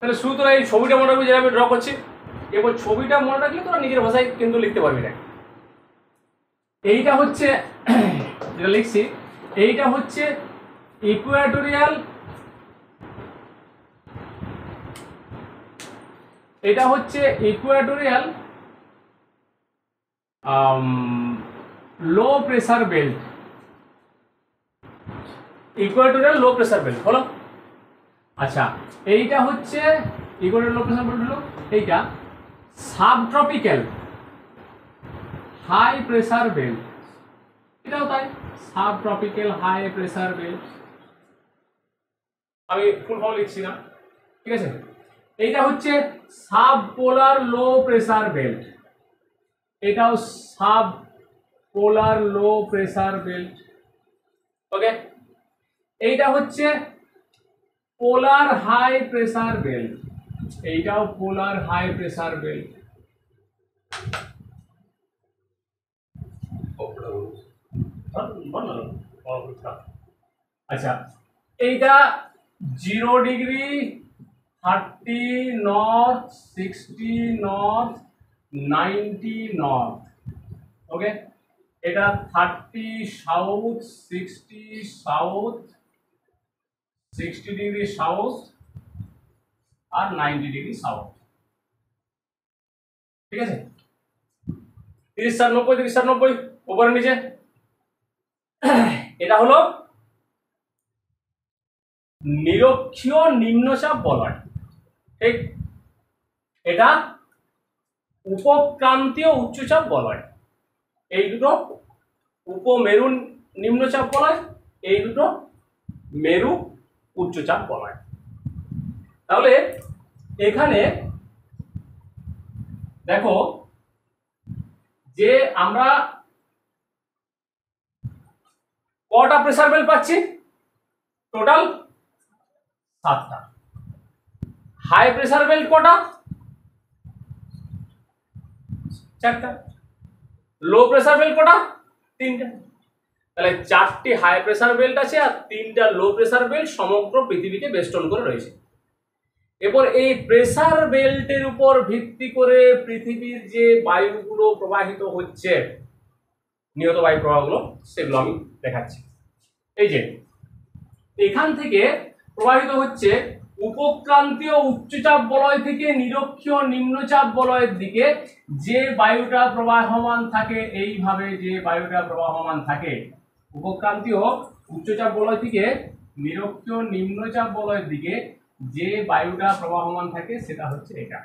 তাহলে শুধু তোরা এই ছবিটা মনে রাখবি, যেটা আমি ড্র করছি। এবার ছবিটা মনে রাখলে তোরা নিজের ভাষায় কিন্তু লিখতে পারবি না। এইটা হচ্ছে যেটা লিখছি, এইটা হচ্ছে ইকুয়েটোরিয়াল, এটা হচ্ছে Equatorial low pressure belt, Equatorial low pressure belt হলো। আচ্ছা, এইটা হচ্ছে ইকুয়েটোরিয়াল লো প্রেসার বেল্ট হলো। এইটা সাবট্রপিক্যাল হাই প্রেসার বেল্ট, এটাও তাই, সাবট্রপিক্যাল হাই প্রেসার বেল্ট। আমি ফুল ফর্ম লিখছি না, ঠিক আছে। এইটা হচ্ছে সাবপোলার লো প্রেসার বেল্ট, এটাও সাবপোলার লো প্রেসার বেল্ট। ওকে, এইটা হচ্ছে পোলার হাই প্রেসার বেল্ট, এইটাও পোলার হাই প্রেসার বেল্ট। আচ্ছা, এইটা 0 ডিগ্রি 30 নর্থ 60 নর্থ 90 নর্থ। ওকে, এটা 30 সাউথ 60 সাউথ 60 ডিগ্রি সাউথ আর 90 ডিগ্রি সাউথ, ঠিক আছে। 30 আর 90 30 আর 90 উপরে নিচে। এটা হলো নিরক্ষীয় নিম্নচাপ বলয়, ঠিক। এটা উপক্রান্তীয় উচ্চচাপ বলয়, এই দুটো উপমেরু নিম্নচাপ বলয়, এই দুটো মেরু উচ্চচাপ বলয়। তাহলে এখানে দেখো যে আমরা কটা প্রেসার বেল্ট পাচ্ছি, টোটাল 7টা। হাই প্রেসার বেল্ট কটা, 4টা। লো প্রেসার বেল্ট কটা, 3টা। তাহলে 4টি হাই প্রেসার বেল্ট আছে আর 3টা লো প্রেসার বেল্ট সমগ্র পৃথিবীকে বেষ্টন করে রয়েছে। এরপর এই প্রেসার বেল্টের উপর ভিত্তি করে পৃথিবীর যে বায়ুগুলো প্রবাহিত হচ্ছে, নিয়ত বায়ু প্রবাহগুলো, সেগুলো আমি দেখাচ্ছি। এই যে এখান থেকে প্রবাহিত হচ্ছে উপক্রান্তীয় উচ্চচাপ বলয় থেকে নিরক্ষীয় নিম্নচাপ বলয়ের দিকে যে বায়ুটা প্রবাহমান থাকে, এইভাবে যে বায়ুটা প্রবাহমান থাকে উপক্রান্তীয় উচ্চচাপ বলয় থেকে নিরক্ষীয় নিম্নচাপ বলয়ের দিকে যে বায়ুটা প্রবাহমান থাকে সেটা হচ্ছে এটা।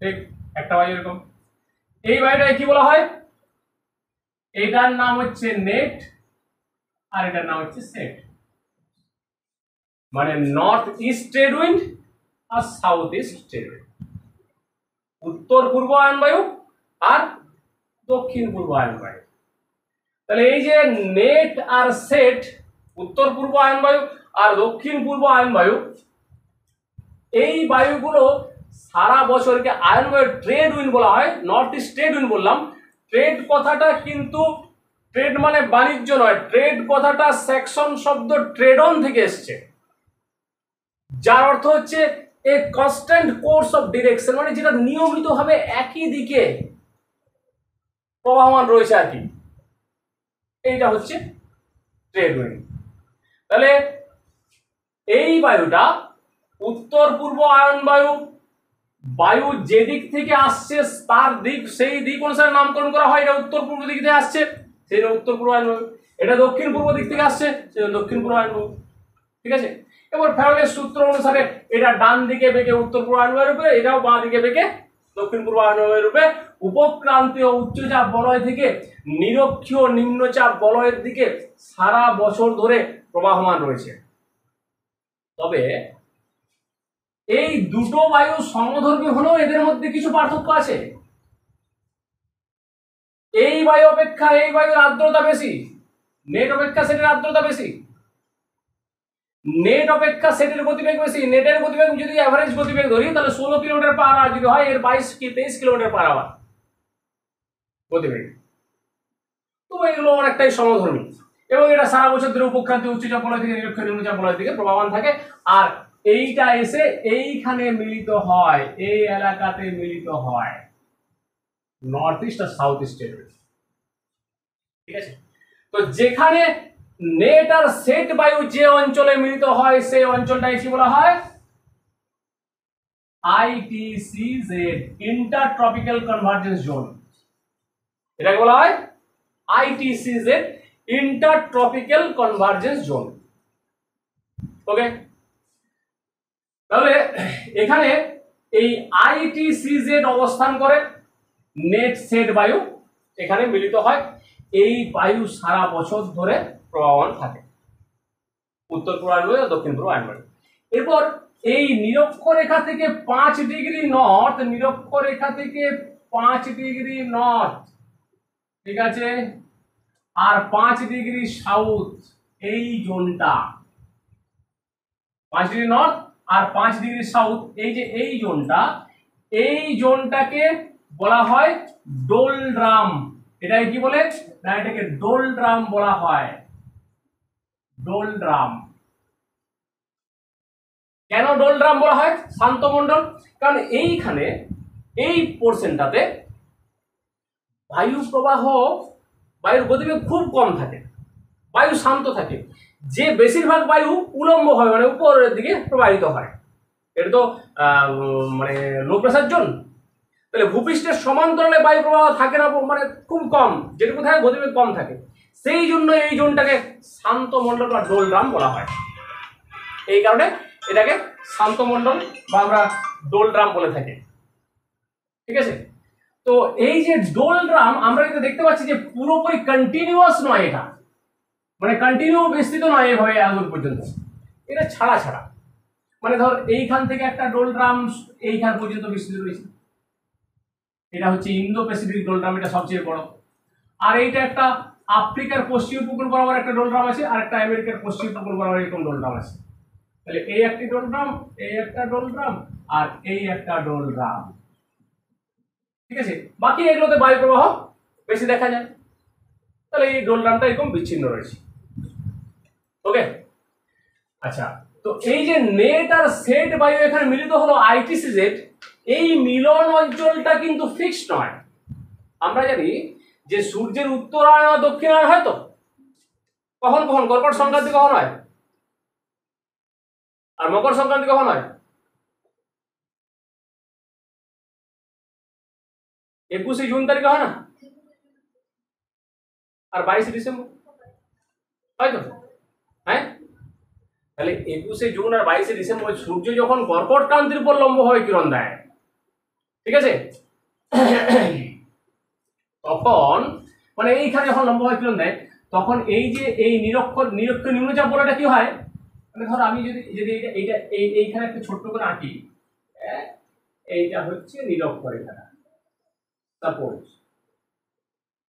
ঠিক একটা বায়ু এরকম, এই বায়ুটাকে কি বলা হয়, এটার নাম হচ্ছে নেট আর এটার নাম হচ্ছে সেট। মানে নর্থ ইস্ট ট্রেড উইন্ড আর সাউথ ইস্ট ট্রেড উইন্ড, উত্তর পূর্ব আয়ন বায়ু আর দক্ষিণ পূর্ব আয়ন বায়ু। তাহলে এই যে নেট আর সেট, উত্তর পূর্ব আয়ন বায়ু আর দক্ষিণ পূর্ব আয়ন বায়ু, এই বায়ুগুলো সারা বছরকে আয়ন বায়ু ট্রেড উইন্ড বলা হয়। নর্থ ইস্ট ট্রেড উইন্ড বললাম, ট্রেড কথাটা কিন্তু ট্রেড মানে বাণিজ্য নয়, ট্রেড কথাটা সেকশন শব্দ ট্রেডন থেকে এসছে, যার অর্থ হচ্ছে a constant course of direction, মানে যেটা নিয়মিতভাবে একই দিকে প্রবাহমান রয়েছে আর কি, এইটা হচ্ছে ট্রেড উইন্ড। তাহলে এই বায়ুটা উত্তর পূর্ব আয়ন বায়ু, বায়ু যে দিক থেকে আসছে তার দিক, সেই দিক অনুসারে নামকরণ করা হয়। এটা উত্তর পূর্ব দিক থেকে আসছে, সেই উত্তর পূর্ব আয়ন বায়ু। এটা দক্ষিণ পূর্ব দিক থেকে আসছে, সেই দক্ষিণ পূর্ব আয়ন বায়ু, ঠিক আছে। এবার ফ্যারাডের সূত্র অনুসারে এটা ডান দিকে বেঁকে উত্তর পূর্ব আয়ন বায়ু রূপে, এটাও বাঁ দিকে বেঁকে দক্ষিণ পূর্ব আয়ন বায়ু রূপে উপক্রান্তীয় উচ্চচাপ বলয় থেকে নিরক্ষীয় নিম্নচাপ বলয়ের দিকে সারা বছর ধরে প্রবাহমান রয়েছে। তবে এই দুটো বায়ু সমধর্মী হলেও এদের মধ্যে কিছু পার্থক্য আছে। এই বায়ু অপেক্ষা এই বায়ুর আর্দ্রতা বেশি, নেট অপেক্ষা সেটের আর্দ্রতা বেশি, নেট অপেক্ষা সেটের গতিবেগ বেশি। নেটের গতিবেগ যদি এভারেজ গতিবেগ ধরি তাহলে 16 কিলোমিটার পার আওয়ার যদি হয়, এর 23 কিলোমিটার পার আওয়ার। গতিবেগ। তো এগুলো অনেকটাই সমধর্মী এবং এটা সারা বছর ধরে উপক্রান্তীয় উচ্চচাপ বলয় থেকে নিরক্ষীয় নিম্নচাপ বলয় থেকে প্রবাহমান থাকে। আর এইটা এসে এইখানে মিলিত হয়, এই এলাকাতে মিলিত হয় নর্থ ইস্ট আর সাউথ ইস্টের। ঠিক আছে, তো যেখানে নেট আর সেট বায়ু যে অঞ্চলে মিলিত হয় সেই অঞ্চলটাই কি বলা হয়? ITCZ, inter tropical convergence zone. এটাকে বলা হয় ITCZ, inter tropical convergence zone. Okay, তাহলে এখানে এই আইটিসিজেড অবস্থান করে, নেট সেট বায়ু এখানে মিলিত হয়, এই বায়ু সারা বছর ধরে প্রবাহমান থাকে উত্তর পূর্বাঞ্চলে দক্ষিণ পূর্বাঞ্চলে। এরপর এই নিরক্ষরেখা থেকে 5 ডিগ্রি নর্থ, নিরক্ষরেখা থেকে 5 ডিগ্রি নর্থ, ঠিক আছে, আর 5 ডিগ্রি সাউথ, এই জোনটা 5 ডিগ্রি নর্থ আর 5 ডিগ্রি সাউথ, এই যে এই জোনটা, এই জোনটাকে বলা হয় ডোলড্রাম। এটাকে কি বলে না, এটাকে ডোলড্রাম বলা হয়, ডোলড্রাম। কেন ডোলড্রাম বলা হয়? শান্তমণ্ডল, কারণ এইখানে এই পোর্শনটাতে বায়ু প্রবাহ, বায়ুর গতিবেগ খুব কম থাকে, বায়ু শান্ত থাকে, যে বেশিরভাগ বায়ু উলম্ব হয় মানে উপরের দিকে প্রবাহিত হয়। এটা তো মানে লো প্রেসার জোন, তাহলে ভূপৃষ্ঠের সমান্তরালে বায়ু প্রবাহ থাকে না, মানে খুব কম, যেটুকু থাকে গতিবেগ কম থাকে, সেই জন্য এই জোনটাকে শান্তমণ্ডল বা ডোলড্রাম বলা হয়। এই কারণে এটাকে শান্তমণ্ডল বা আমরা ডোলড্রাম বলে থাকি। ঠিক আছে, তো এই যে ডোলড্রাম আমরা কিন্তু দেখতে পাচ্ছি যে পুরোপুরি কন্টিনিউয়াস নয়, এটা মানে কন্টিনিউ বিস্তৃত নয় এভাবে আদর পর্যন্ত, এটা ছাড়া ছাড়া, মানে ধর এইখান থেকে একটা ডোলড্রাম এইখান পর্যন্ত বিস্তৃত রয়েছে, এটা হচ্ছে ইন্দো প্যাসিফিক ডোলড্রাম, এটা সবচেয়ে বড়। আর এইটা একটা আফ্রিকার পশ্চিম উপকূল বরাবর একটা ডোলড্রাম আছে, আর একটা আমেরিকার পশ্চিম উপকূল বরাবর এরকম ডোলড্রাম আছে। তাহলে এই একটি ডোলড্রাম, এই একটা ডোলড্রাম, আর এই একটা ডোলড্রাম। ঠিক আছে, বাকি এগুলোতে বায়ু প্রবাহ বেশি দেখা যায়, তাহলে এই ডোলড্রামটা এরকম বিচ্ছিন্ন রয়েছে। ওকে, আচ্ছা, তো এই যে নেট আর সেট বায়ু এখানে মিলিত হলো আইটিসিজেড, এই মিলন অঞ্চলটা কিন্তু ফিক্সড নয়। আমরা জানি যে সূর্যের উত্তরায়ণ আর দক্ষিণায়ণ হয় তো, কখন কখন? কর্কট সংক্রান্তি কখন হয়, আর মকর সংক্রান্তি কখন হয়? 21শে জুন তারিখে হয় না, আর 22শে ডিসেম্বর হয় তো, হ্যাঁ। তাহলে 21শে জুন আর 22শে ডিসেম্বর সূর্য যখন কর্কট ক্রান্তির উপর লম্বভাবে কিরণ দেয়, ঠিক আছে, তখন মানে এইখানে যখন লম্বভাবে কিরণ দেয়, তখন এই যে এই নিরক্ষীয় নিম্নচাপ বলয়টা কি হয়, মানে ধর আমি যদি যদি এইটা এইখানে একটা ছোট্ট করে আঁকি, এইটা হচ্ছে নিরক্ষরেখাটা, সাপোজ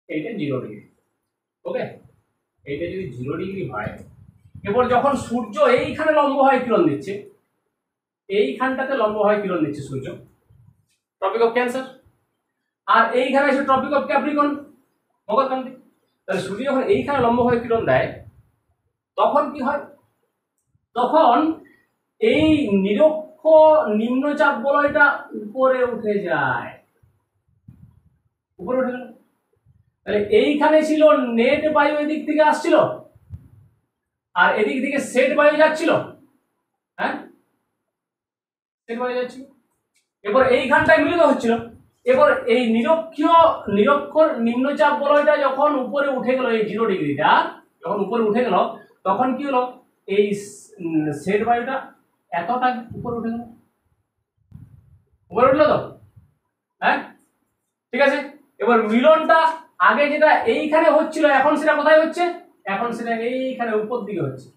এইটা 0 ডিগ্রি, ওকে, এইটা যদি 0 ডিগ্রি হয়, এবার যখন সূর্য এইখানে লম্বভাবে কিরণ দিচ্ছে, এইখানটাতে লম্বভাবে কিরণ দিচ্ছে সূর্য, ট্রপিক অফ ক্যান্সার, আর এইখানে আছে ট্রপিক অফ ক্যাপ্রিকন, মকরক্রান্তি। তাহলে সূর্য যখন এইখানে লম্বভাবে কিরণ দেয়, তখন কি হয়, তখন এই নিরক্ষ নিম্নচাপ বলয়টা উপরে উঠে যায়, উপরে উঠে গেল। তাহলে এইখানে ছিল নেট বায়ু, এদিক থেকে আসছিল, আর এদিক থেকে সেট বায়ু যাচ্ছিল, হ্যাঁ, সেট বায়ু যাচ্ছিল, এবার এইখানটায় মিলিত হচ্ছিল। এবার এই নিরক্ষর নিম্নচাপ বলয়টা যখন উপরে উঠে গেল, এই 0 ডিগ্রিটা যখন উপরে উঠে গেল, তখন কি হলো, এই সেট বায়ুটা এতটা উপরে উঠে গেল, উপরে উঠলো তো, হ্যাঁ, ঠিক আছে। এবার মিলনটা আগে যেটা এইখানে হচ্ছিল, এখন সেটা কোথায় হচ্ছে, এখন সেটা এইখানে উপর দিকে হচ্ছে,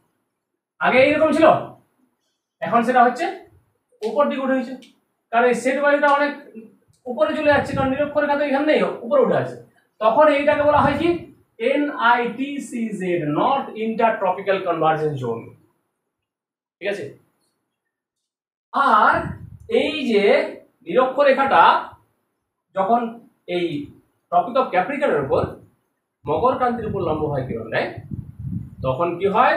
আগে এইরকম ছিল, এখন সেটা হচ্ছে উপর দিকে উঠে গেছে, কারণ এই সেট বায়ুটা অনেক উপরে চলে যাচ্ছে, কারণ নিরক্ষরেখা তো এখানে নেই, উপরে উঠে আছে। তখন এইটাকে বলা হয় কি, NITCZ, north inter tropical convergence zone. ঠিক আছে, আর এই যে নিরক্ষরেখাটা যখন এই টপিক অফ ক্যাপ্রিকনের উপর মকর ক্রান্তির উপর লম্ব হয় কিরণ দেয়, তখন কি হয়,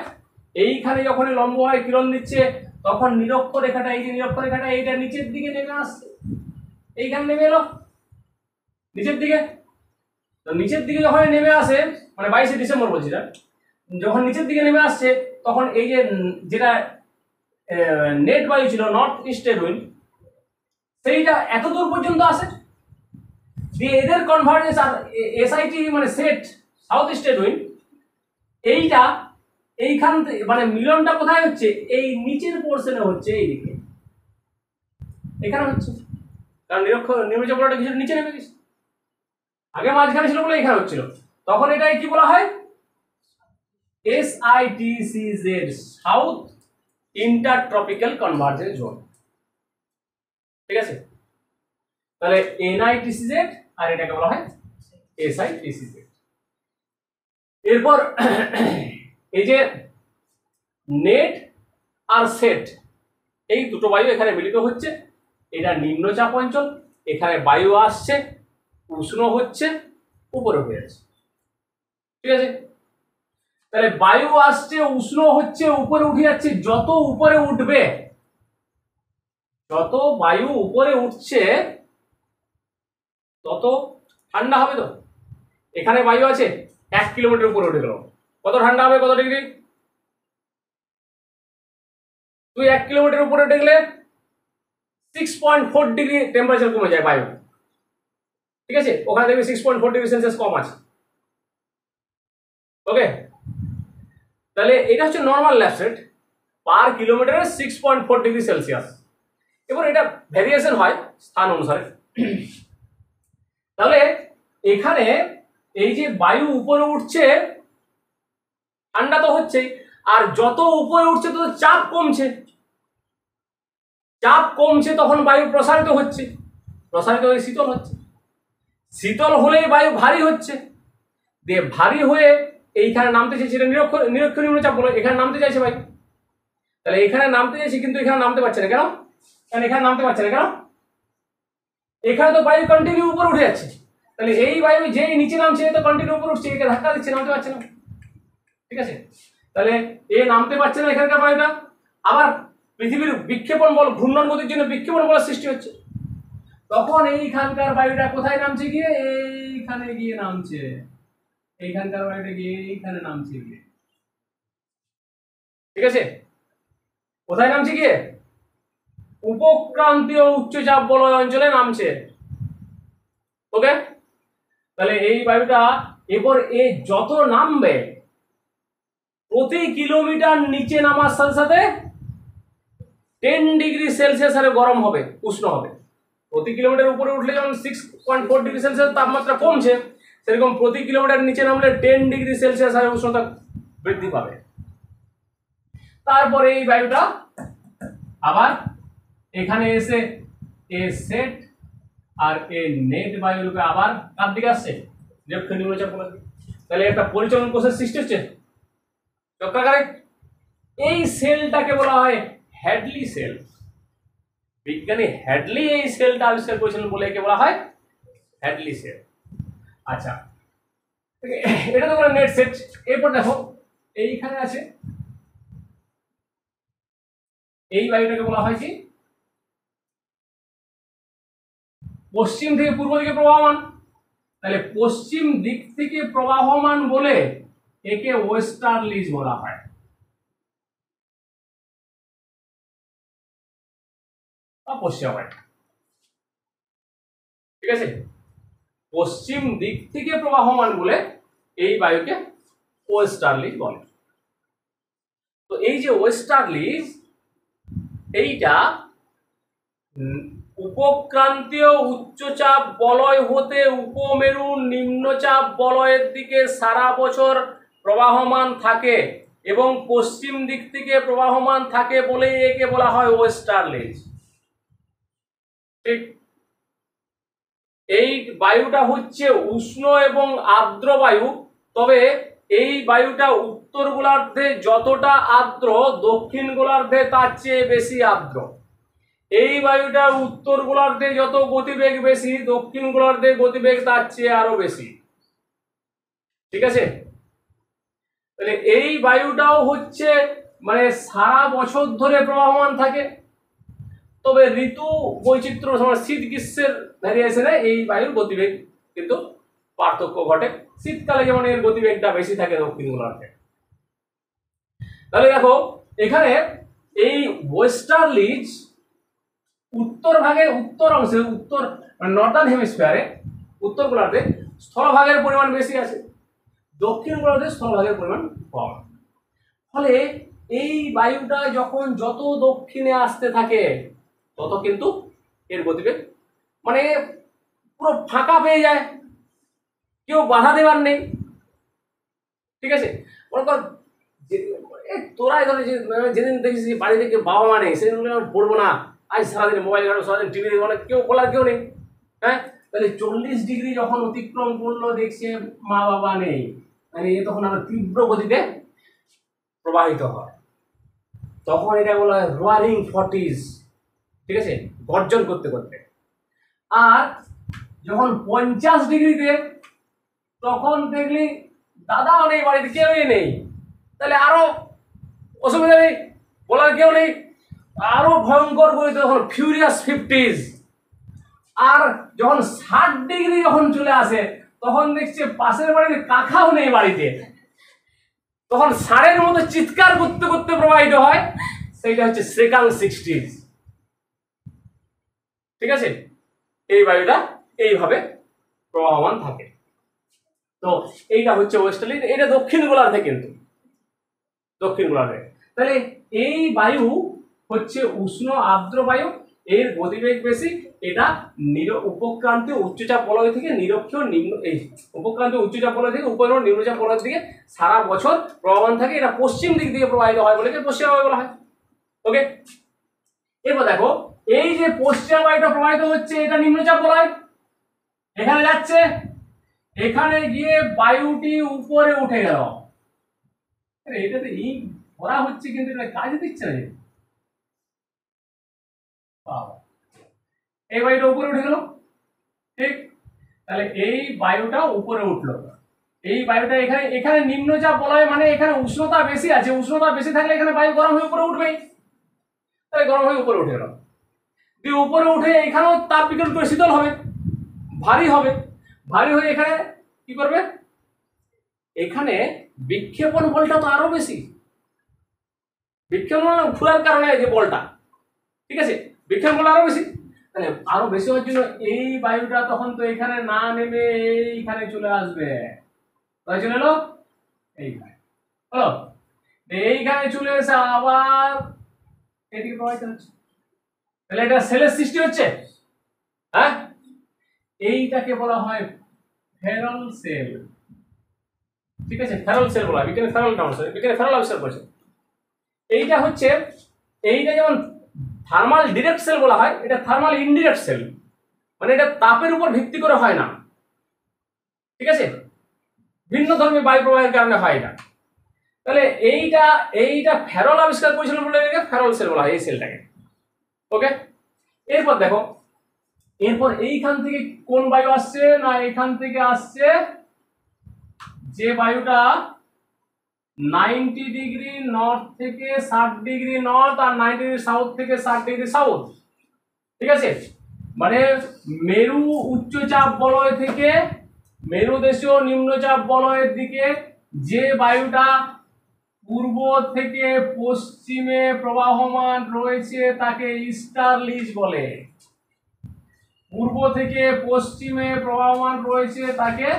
এইখানে যখন লম্ব হয় কিরণ দিচ্ছে তখন নিরক্ষরেখাটা, এই যে নিরক্ষরেখাটা এইটা নিচের দিকে নেমে আসছে, এইখানে নেমে এলো নিচের দিকে। তো নিচের দিকে যখন নেমে আসে, মানে 22শে ডিসেম্বর বলছি না, যখন নিচের দিকে নেমে আসছে তখন এই যে যেটা নেট বায়ু ছিল, নর্থ ইস্টের উইন্ড, সেইটা এত দূর পর্যন্ত আসে, দিয়ে এদের কনভার্জেন্স আর এসআইটি মানে সেট সাউথ ইস্টের উইন্ড, এইটা এইখান মানে মিলনটা কোথায় হচ্ছে, এই নিচের পোর্শনে হচ্ছে, এইদিকে এখানে হচ্ছে, কারণ নিম্নচাপ বলয়টা কিছু নিচে নেমে গেছে, আগে মাঝখানে ছিল বলে এখানে হচ্ছিল। তখন এটাই কি বলা হয়, SITCZ সাউথ ইন্টারট্রপিক্যাল কনভার্জেন্স জোন। ঠিক আছে, তাহলে NITCZ আর এটাকে বলা হয় SITCZ। এরপর এই যে নেট আর সেট, এই দুটো বায়ু এখানে মিলিত হচ্ছে, এটা নিম্নচাপ অঞ্চল, এখানে বায়ু আসছে, উষ্ণ হচ্ছে, উপরে উঠে যাচ্ছে। ঠিক আছে, তাহলে বায়ু আসছে, উষ্ণ হচ্ছে, উপরে উঠে যাচ্ছে, যত উপরে উঠবে, যত বায়ু উপরে উঠছে তত ঠান্ডা হবে। তো এখানে বায়ু আছে 1 কিলোমিটার উপরে উঠে গেল, কত ঠান্ডা হবে, কত ডিগ্রি, তুই 1 কিলোমিটার উপরে উঠে গেলে 6.4 ডিগ্রি টেম্পারেচার কমে যায় বায়ু। ঠিক আছে, ওখানে দেখবি 6.4 ডিগ্রি সেলসিয়াস কম আছে। ওকে, তাহলে এটা হচ্ছে নর্মাল ল্যাপস রেট পার কিলোমিটারে 6.4 ডিগ্রি সেলসিয়াস। এবার এটা ভেরিয়েশন হয় স্থান অনুসারে। তাহলে এখানে এই যে বায়ু উপরে উঠছে, ঠান্ডা তো হচ্ছেই, আর যত উপরে উঠছে তত চাপ কমছে, চাপ কমছে তখন বায়ু প্রসারিত হচ্ছে, প্রসারিত হয়ে শীতল হচ্ছে, শীতল হলেই বায়ু ভারী হচ্ছে, দিয়ে ভারী হয়ে এইখানে নামতে চাইছে, এটা নিরক্ষ নিম্নচাপ বলে, এখানে নামতে চাইছে বায়ু। তাহলে এখানে নামতে চাইছে কিন্তু এখানে নামতে পারছে না, কেন? কারণ এখানে নামতে পারছে না, কেন? এখানে তো বায়ু কন্টিনিউ উপরে উঠে যাচ্ছে, তাহলে এই বায়ু যেই নিচে নামছে তো কন্টিনিউ উপরে উঠছে, একে ধাক্কা দিচ্ছে, নামতে পারছে না। ঠিক আছে, তাহলে এ নামতে পারছে না এখানকার বায়ুটা, আবার পৃথিবীর বিক্ষেপণ বল, ঘূর্ণন গতির জন্য বিক্ষেপণ বলের সৃষ্টি হচ্ছে, তখন এইখানকার বায়ুটা কোথায় নামছে, গিয়ে এইখানে গিয়ে নামছে, এইখানকার বায়ুটা গিয়ে এইখানে নামছে গিয়ে। ঠিক আছে, কোথায় নামছে গিয়ে, উপক্রান্তীয় উচ্চচাপ বলয় অঞ্চলে নামছে। ওকে, তাহলে এই বায়ুটা এরপর এ যত নামবে, প্রতি কিলোমিটার নিচে নামার সাথে সাথে 10 ডিগ্রি সেলসিয়াস আরে গরম হবে, উষ্ণ হবে। প্রতি কিলোমিটার উপরে উঠলে যেমন 6.4 ডিগ্রি সেলসিয়াস তাপমাত্রা কমছে, সেরকম প্রতি কিলোমিটার নিচে নামলে 10 ডিগ্রি সেলসিয়াস আরে উষ্ণতা বৃদ্ধি পাবে। তারপরে এই বায়ুটা আবার এখানে এসে এ সেট আর এ নেট বায়ু রূপে আবার কার দিকে আসছে, নিরক্ষ নিম্নচাপ বলে। তাহলে একটা পরিচালন কোষের সৃষ্টি হচ্ছে চক্রাকারে। এই সেলটাকে বলা হয় হ্যাডলি সেল। বিজ্ঞানী হ্যাডলি এই সেলটা আবিষ্কার করেছিলেন বলে একে বলা হয় হ্যাডলি সেল। আচ্ছা, এটা তো নেট সেট। এরপর দেখো এইখানে আছে, এই বায়ুটাকে বলা হয় কি, পশ্চিম থেকে পূর্ব দিকে প্রবাহমান। তাহলে পশ্চিম দিক থেকে প্রবাহমান বলে একে ওয়েস্টার্লিজ বলা হয়। পশ্চিম বায়ু, ঠিক আছে, পশ্চিম দিক থেকে প্রবাহমান বলে এই বায়ুকে ওয়েস্টার্লিজ বলে। তো এই যে ওয়েস্টার্লিজ, এইটা উপক্রান্তীয় উচ্চচাপ বলয় হতে উপমেরু নিম্নচাপ বলয়ের দিকে সারা বছর প্রবাহমান থাকে এবং পশ্চিম দিক থেকে প্রবাহমান থাকে বলে একে বলা হয় ওয়েস্টার্লিজ। ঠিক, এই বায়ুটা হচ্ছে উষ্ণ এবং আর্দ্র বায়ু, তবে এই বায়ুটা উত্তর গোলার্ধে যতটা আর্দ্র, দক্ষিণ গোলার্ধে তার চেয়ে বেশি আর্দ্র। এই বায়ুটা উত্তর গোলার্ধে যত গতিবেগ বেশি, দক্ষিণ গোলার্ধে গতিবেগ তার চেয়ে আরো বেশি। ঠিক আছে, তাহলে এই বায়ুটাও হচ্ছে মানে সারা বছর ধরে প্রবাহমান থাকে, তবে ঋতু বৈচিত্র্য শীত গ্রীষ্মের ভ্যারিয়েশনে এই বায়ুর গতিবেগ কিন্তু পার্থক্য ঘটে। শীতকালে যেমন এর গতিবেগটা বেশি থাকে দক্ষিণ গোলার্ধে। তাহলে দেখো এখানে এই ওয়েস্টার্লিজ উত্তর ভাগে, উত্তর অংশে, উত্তর নর্দার্ন হেমিস্ফিয়ারে, উত্তর গোলার্ধে স্থলভাগের পরিমাণ বেশি আছে, দক্ষিণ গোলার্ধে স্থলভাগের পরিমাণ কম। ফলে এই বায়ুটা যখন যত দক্ষিণে আসতে থাকে তত কিন্তু এর গতিবেগ মানে পুরো ফাঁকা পেয়ে যায়, কেউ বাধা দেবার নেই। ঠিক আছে, তোরা যেদিন দেখিস বাড়ি থেকে বাবা মা নেই সেদিন পড়বো না, আজ সারাদিন মোবাইল ঘাটো, সারাদিন টিভি দেখবো না, কেউ বলার কেউ নেই। হ্যাঁ, তাহলে 40 ডিগ্রি যখন অতিক্রম করলো দেখছে মা বাবা নেই, মানে তখন আরো তীব্র গতিতে প্রবাহিত হয়, তখন এটা বলা হয় রোয়ারিং 40s। ঠিক আছে, গর্জন করতে করতে। আর যখন 50 ডিগ্রিতে, তখন দেখলি দাদাও নেই বাড়িতে, কেউই নেই, তাহলে আরো অসুবিধা নেই, বলার কেউ নেই, আরো ভয়ঙ্কর গতিতে তখন ফিউরিয়াস 50s। আর যখন 60 ডিগ্রি যখন চলে আসে তখন দেখছে পাশের বাড়িতে কাকাও নেই বাড়িতে, তখন ষাঁড়ের মতো চিৎকার করতে করতে প্রবাহিত হয়, সেইটা হচ্ছে সেকাল 60s। ঠিক আছে, এই বায়ুটা এইভাবে প্রবাহমান থাকে। তো এইটা হচ্ছে ওয়েস্টার্লি, এটা দক্ষিণ গোলার্ধে, কিন্তু দক্ষিণ গোলার্ধে। তাহলে এই বায়ু হচ্ছে উষ্ণ আর্দ্র বায়ু, এর গতিবেগ বেশি, এটা উপক্রান্তীয় উচ্চচাপ বলয় থেকে নিরক্ষীয় নিম্ন, এই উপক্রান্তীয় উচ্চচাপ বলয় থেকে উপর নিম্নচাপ বলয়ের দিকে সারা বছর প্রবাহমান থাকে। এটা পশ্চিম দিক দিয়ে প্রবাহিত হয় বলে পশ্চিম বায়ু বলা হয়। ওকে, এরপর দেখো এই যে পশ্চিম বায়ুটা প্রবাহিত হচ্ছে, এটা নিম্নচাপ বলয়, এখানে যাচ্ছে, এখানে গিয়ে বায়ুটি উপরে উঠে গেল। এটাতে এই ভরা হচ্ছে কিন্তু এটা কাজে দিচ্ছে না। এই বায়ুটা উপরে উঠে গেল, ঠিক, তাহলে এই বায়ুটা উপরে উঠলো, এই বায়ুটা এখানে, এখানে নিম্নচাপ বলয় মানে এখানে উষ্ণতা বেশি আছে, উষ্ণতা বেশি থাকলে এখানে বায়ু গরম হয়ে উপরে উঠবেই, তাহলে গরম হয়ে উপরে উঠে গেল। উপরে উঠে এখানেও তাপ বিকিরণ করে শীতল হবে, ভারী হবে, ভারী হয়ে এখানে কি করবে, এখানে বিক্ষেপণ বলটা তো আরো বেশি, বিক্ষেপণ ঘোরার কারণে যে বলটা, ঠিক আছে, বিক্ষেপণ বল আরো বেশি, তাহলে আরো বেশি হওয়ার জন্য এই বায়ুটা তখন তো এখানে না নেমে এইখানে চলে আসবে, তাই চলে এলো এইখানে, হলো, এইখানে চলে এসে আবার এদিকে প্রবাহিত হচ্ছে, তাহলে এটা সেলের সৃষ্টি হচ্ছে। হ্যাঁ, এইটাকে বলা হয় ফেরল সেল। ঠিক আছে, ফেরল সেল বলা হয়, বিজ্ঞানে ফেরল নাম আছে, বিজ্ঞানে ফেরল আবিষ্কার করেছে। এইটা হচ্ছে, এইটা যেমন থার্মাল ডিরেক্ট সেল বলা হয়, এটা থার্মাল ইনডিরেক্ট সেল, মানে এটা তাপের উপর ভিত্তি করে হয় না। ঠিক আছে, ভিন্ন ধর্মী বায়ু প্রবাহের কারণে হয় এটা। তাহলে এইটা এইটা ফেরল আবিষ্কার করেছিল বলে ফেরল সেল বলা হয় এই সেলটাকে। ওকে, এরপর দেখো, এরপর এইখান থেকে কোন বায়ু আসছে না, এখান থেকে আসছে যে বায়ুটা 90 ডিগ্রি নর্থ থেকে 60 ডিগ্রি নর্থ আর 90 ডিগ্রি সাউথ থেকে 60 ডিগ্রি সাউথ। ঠিক আছে, মানে মেরু উচ্চচাপ বলয় থেকে মেরু দেশীয় নিম্নচাপ বলয়ের দিকে যে বায়ুটা পূর্ব থেকে পশ্চিমে প্রবাহমান রয়েছে তাকে ইস্টার্লিজ বলে। পূর্ব থেকে পশ্চিমে প্রবাহমান রয়েছে তাকে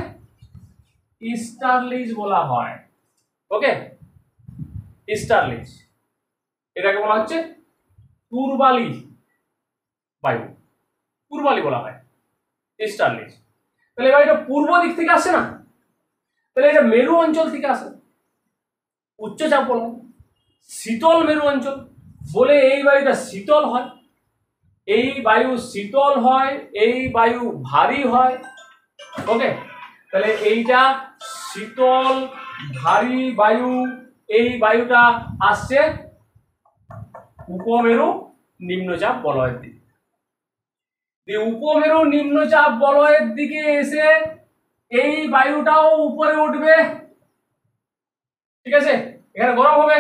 ইস্টার্লিজ বলা হয়। ওকে, ইস্টার্লিজ, এটাকে বলা হচ্ছে পূর্বালি বায়ু, পূর্বালি বলা হয় ইস্টার্লিজ। তাহলে এবার এটা পূর্ব দিক থেকে আসে না, তাহলে এটা মেরু অঞ্চল থেকে আসে, উচ্চচাপ বলা হয়, শীতল মেরু অঞ্চল বলে এই বায়ুটা শীতল হয়, এই বায়ু শীতল হয়, এই বায়ু ভারী হয়। ওকে, তাহলে এইটা শীতল ভারী বায়ু, এই বায়ুটা আসছে উপমেরু নিম্নচাপ বলয়ের দিকে। উপমেরু নিম্নচাপ বলয়ের দিকে এসে এই বায়ুটাও উপরে উঠবে, ঠিক আছে, এখানে গরম হবে,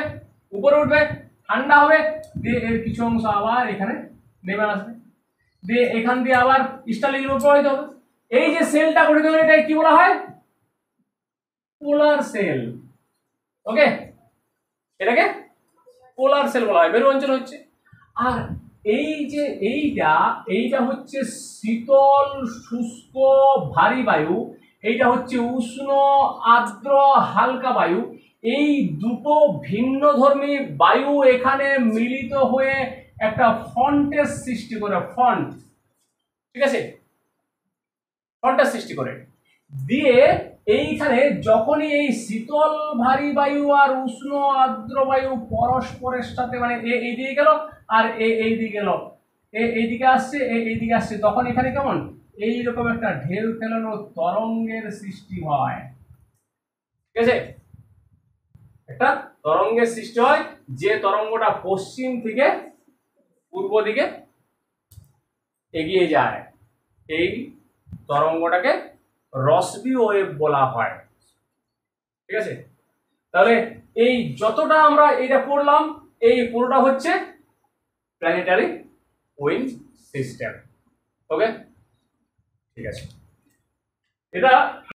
উপরে উঠবে, ঠান্ডা হবে, দিয়ে এর কিছু অংশ আবার এখানে নেমে আসবে, দিয়ে এখান দিয়ে আবার স্টালিং প্রবাহিত হবে। এই যে সেলটা গঠিত হবে এটাকে কি বলা হয়? পোলার সেল। ওকে, এটাকে পোলার সেল বলা হয়, মেরু অঞ্চল হচ্ছে। আর এই যে এইটা হচ্ছে শীতল শুষ্ক ভারী বায়ু, এইটা হচ্ছে উষ্ণ আর্দ্র হালকা বায়ু। এই দুটো ভিন্নধর্মী বায়ু এখানে মিলিত হয়ে একটা ফ্রন্টের সৃষ্টি করে, ফ্রন্ট, ঠিক আছে, ফ্রন্টের সৃষ্টি করে। দিয়ে এইখানে যখনই এই শীতল ভারী বায়ু আর উষ্ণ আর্দ্র বায়ু পরস্পরের সাথে মানে এইদিকে গেল আর এইদিকে গেল, এইদিকে আসছে এইদিকে আসছে, তখন এখানে কেমন এইরকম একটা ঢেউ খেলানো তরঙ্গের সৃষ্টি হয়, ঠিক আছে, একটা তরঙ্গের সৃষ্টি হয়, যে তরঙ্গটা পশ্চিম থেকে পূর্ব দিকে এগিয়ে যায়, এই তরঙ্গটাকে রসবি ওয়েভ বলা হয়, ঠিক আছে। তাহলে এই যতটা আমরা এটা পড়লাম এই পুরোটা হচ্ছে প্ল্যানেটারি উইন্ড সিস্টেম। ওকে, ঠিক আছে, এটা